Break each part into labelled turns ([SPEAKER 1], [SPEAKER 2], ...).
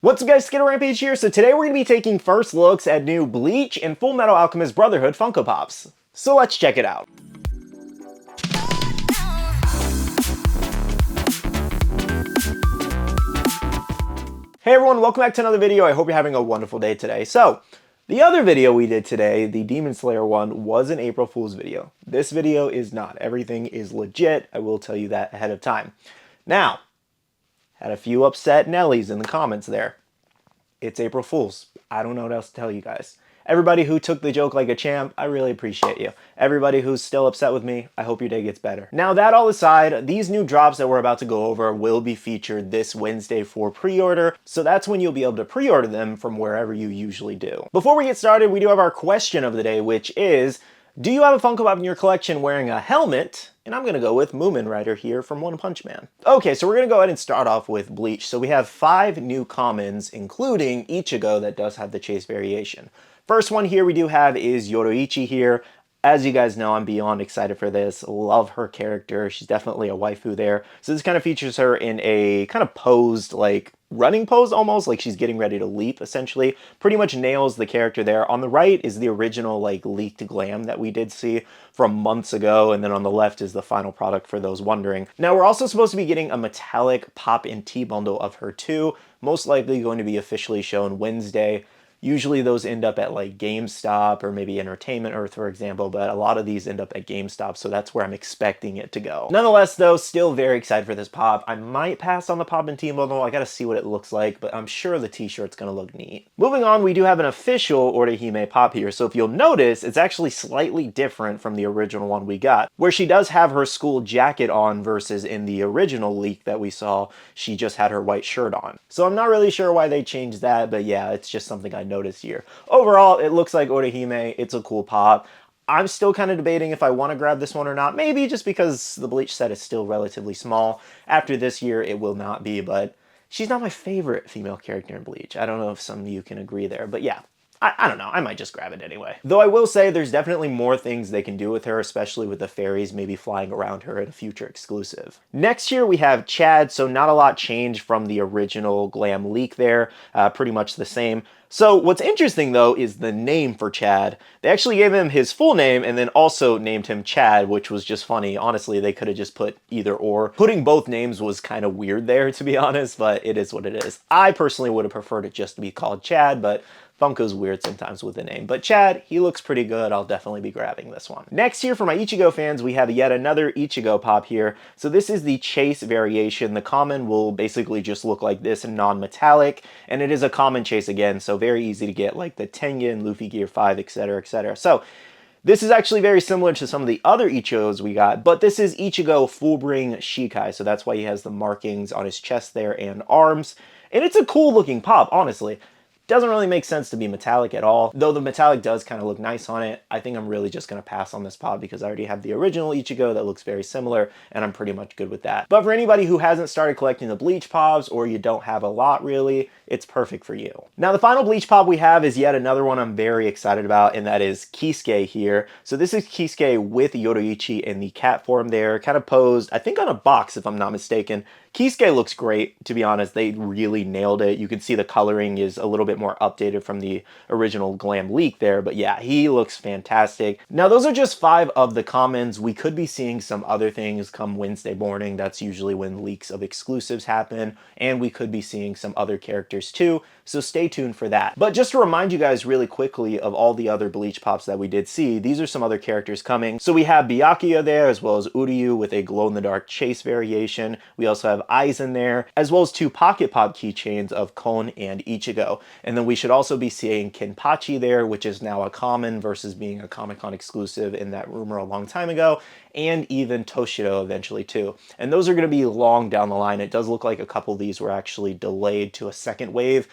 [SPEAKER 1] What's up guys, SkittleRampage here. So today we're going to be taking first looks at new Bleach and Fullmetal Alchemist Brotherhood Funko Pops. So let's check it out. Hey everyone, welcome back to another video. I hope you're having a wonderful day today. So, the other video we did today, the Demon Slayer one, was an April Fool's video. This video is not. Everything is legit. I will tell you that ahead of time. Now, had a few upset Nellies in the comments there. It's April Fool's. I don't know what else to tell you guys. Everybody who took the joke like a champ, I really appreciate you. Everybody who's still upset with me, I hope your day gets better. Now that all aside, these new drops that we're about to go over will be featured this Wednesday for pre-order, so that's when you'll be able to pre-order them from wherever you usually do. Before we get started, we do have our question of the day, which is, do you have a Funko Pop in your collection wearing a helmet? And I'm gonna go with Moomin Rider here from One Punch Man. Okay, so we're gonna go ahead and start off with Bleach. So we have 5 new commons, including Ichigo that does have the chase variation. First one here we do have is Yoroichi here. As you guys know, I'm beyond excited for this. Love her character. She's definitely a waifu there. So this kind of features her in a kind of posed, like, running pose almost, like she's getting ready to leap, essentially. Pretty much nails the character there. On the right is the original, like, leaked glam that we did see from months ago, and then on the left is the final product for those wondering. Now, we're also supposed to be getting a metallic pop and tea bundle of her too, most likely going to be officially shown Wednesday. Usually those end up at like GameStop or maybe Entertainment Earth, for example, but a lot of these end up at GameStop, so that's where I'm expecting it to go. Nonetheless, though, still very excited for this pop. I might pass on the pop and tea bundle. I gotta see what it looks like, but I'm sure the t-shirt's gonna look neat. Moving on, we do have an official Orihime pop here, so if you'll notice, it's actually slightly different from the original one we got, where she does have her school jacket on versus in the original leak that we saw, she just had her white shirt on. So I'm not really sure why they changed that, but yeah, it's just something I noticed here. Overall, it looks like Orihime. It's a cool pop. I'm still kind of debating if I want to grab this one or not. Maybe just because the Bleach set is still relatively small. After this year, it will not be, but she's not my favorite female character in Bleach. I don't know if some of you can agree there, but yeah. I don't know, I might just grab it anyway. Though I will say there's definitely more things they can do with her, especially with the fairies maybe flying around her in a future exclusive. Next here we have Chad, so not a lot changed from the original glam leak there, pretty much the same. So what's interesting though is the name for Chad. They actually gave him his full name and then also named him Chad, which was just funny. Honestly, they could have just put either or. Putting both names was kind of weird there, to be honest, but it is what it is. I personally would have preferred it just to be called Chad, but Funko's weird sometimes with the name. But Chad, he looks pretty good. I'll definitely be grabbing this one. Next here for my Ichigo fans, we have yet another Ichigo pop here. So this is the chase variation. The common will basically just look like this in non-metallic, and it is a common chase again, so very easy to get, like the Tengen, Luffy Gear 5, etc., etc. So this is actually very similar to some of the other Ichigos we got, but this is Ichigo Fullbring Shikai, so that's why he has the markings on his chest there and arms. And it's a cool looking pop, honestly. Doesn't really make sense to be metallic at all, though the metallic does kind of look nice on it. I think I'm really just going to pass on this pop because I already have the original Ichigo that looks very similar, and I'm pretty much good with that. But for anybody who hasn't started collecting the Bleach pops, or you don't have a lot really, it's perfect for you. Now the final Bleach pop we have is yet another one I'm very excited about, and that is Kisuke here. So this is Kisuke with Yoroichi in the cat form there, kind of posed, I think on a box if I'm not mistaken. Kisuke looks great, to be honest. They really nailed it. You can see the coloring is a little bit more updated from the original glam leak there, but yeah, he looks fantastic. Now those are just 5 of the commons. We could be seeing some other things come Wednesday morning. That's usually when leaks of exclusives happen, and we could be seeing some other characters too, so stay tuned for that. But just to remind you guys really quickly of all the other Bleach pops that we did see, these are some other characters coming. So we have Byakuya there, as well as Uryu with a glow-in-the-dark chase variation. We also have Aizen there, as well as 2 pocket pop keychains of Kon and Ichigo. And then we should also be seeing Kenpachi there, which is now a common versus being a Comic-Con exclusive in that rumor a long time ago, and even Toshiro eventually too. And those are going to be long down the line. It does look like a couple of these were actually delayed to a second wave.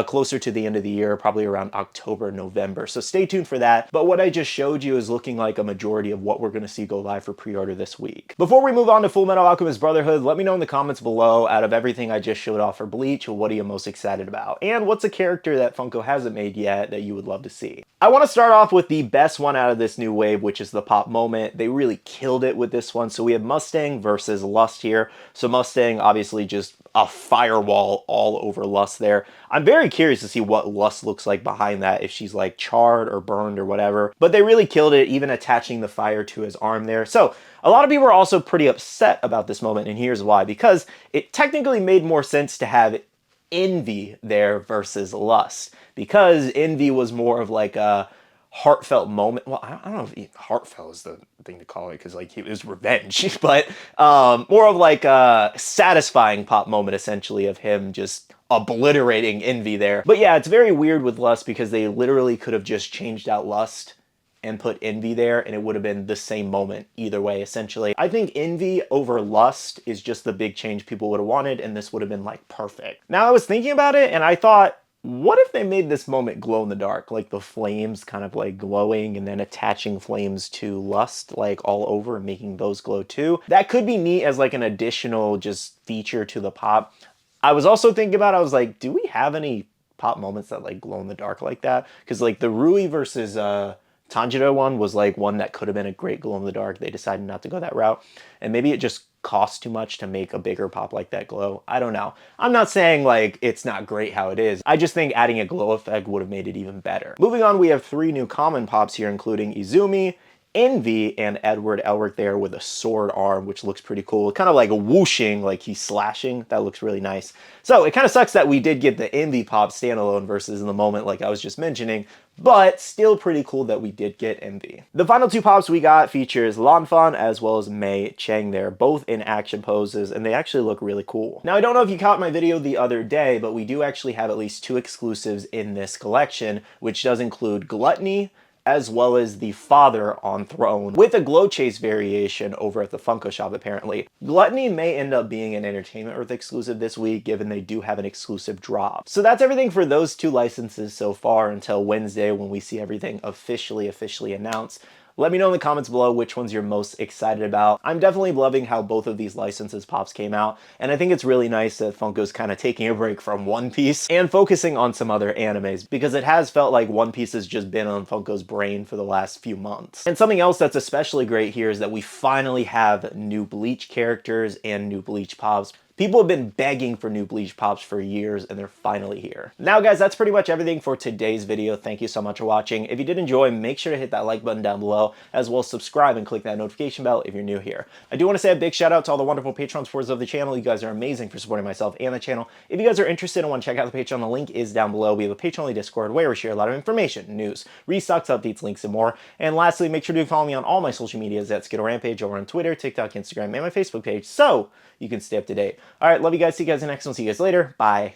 [SPEAKER 1] Closer to the end of the year, probably around October, November. So stay tuned for that. But what I just showed you is looking like a majority of what we're going to see go live for pre-order this week. Before we move on to Fullmetal Alchemist Brotherhood, let me know in the comments below, out of everything I just showed off for Bleach, what are you most excited about? And what's a character that Funko hasn't made yet that you would love to see? I want to start off with the best one out of this new wave, which is the pop moment. They really killed it with this one. So we have Mustang versus Lust here. So Mustang, obviously just a firewall all over Lust there. I'm very curious to see what Lust looks like behind that, if she's like charred or burned or whatever. But they really killed it, even attaching the fire to his arm there. So a lot of people are also pretty upset about this moment, and here's why. Because it technically made more sense to have Envy there versus Lust, because Envy was more of like a heartfelt moment. Well, I don't know if heartfelt is the thing to call it, because like it was revenge, but more of like a satisfying pop moment, essentially, of him just obliterating Envy there. But yeah, it's very weird with Lust, because they literally could have just changed out Lust and put Envy there, and it would have been the same moment either way, essentially. I think Envy over Lust is just the big change people would have wanted, and this would have been like perfect. Now I was thinking about it, and I thought, what if they made this moment glow in the dark? Like the flames kind of like glowing and then attaching flames to Lust like all over and making those glow too. That could be neat as like an additional just feature to the pop. I was also thinking about, I was like, do we have any pop moments that like glow in the dark like that? Because like the Rui versus Tanjiro one was like one that could have been a great glow in the dark. They decided not to go that route, and maybe it just costs too much to make a bigger pop like that glow. I don't know. I'm not saying like it's not great how it is. I just think adding a glow effect would have made it even better. Moving on, we have 3 new common pops here, including Izumi, Envy, and Edward Elric there with a sword arm, which looks pretty cool. Kind of like a whooshing, like he's slashing. That looks really nice. So it kind of sucks that we did get the Envy pop standalone versus in the moment, like I was just mentioning, but still pretty cool that we did get Envy. The final 2 pops we got features Lanfan as well as Mei Cheng there, both in action poses, and they actually look really cool. Now, I don't know if you caught my video the other day, but we do actually have at least 2 exclusives in this collection, which does include Gluttony, as well as the Father on Throne, with a Glow Chase variation over at the Funko shop, apparently. Gluttony may end up being an Entertainment Earth exclusive this week, given they do have an exclusive drop. So that's everything for those 2 licenses so far until Wednesday, when we see everything officially announced. Let me know in the comments below which ones you're most excited about. I'm definitely loving how both of these licenses pops came out, and I think it's really nice that Funko's kind of taking a break from One Piece and focusing on some other animes, because it has felt like One Piece has just been on Funko's brain for the last few months. And something else that's especially great here is that we finally have new Bleach characters and new Bleach pops. People have been begging for new Bleach pops for years, and they're finally here. Now guys, that's pretty much everything for today's video. Thank you so much for watching. If you did enjoy, make sure to hit that like button down below, as well as subscribe and click that notification bell if you're new here. I do want to say a big shout out to all the wonderful Patreon supporters of the channel. You guys are amazing for supporting myself and the channel. If you guys are interested and want to check out the Patreon, the link is down below. We have a Patreon-only Discord where we share a lot of information, news, restocks, updates, links, and more. And lastly, make sure to follow me on all my social medias at SkittleRampage over on Twitter, TikTok, Instagram, and my Facebook page, so you can stay up to date. All right, love you guys. See you guys in the next one. See you guys later. Bye.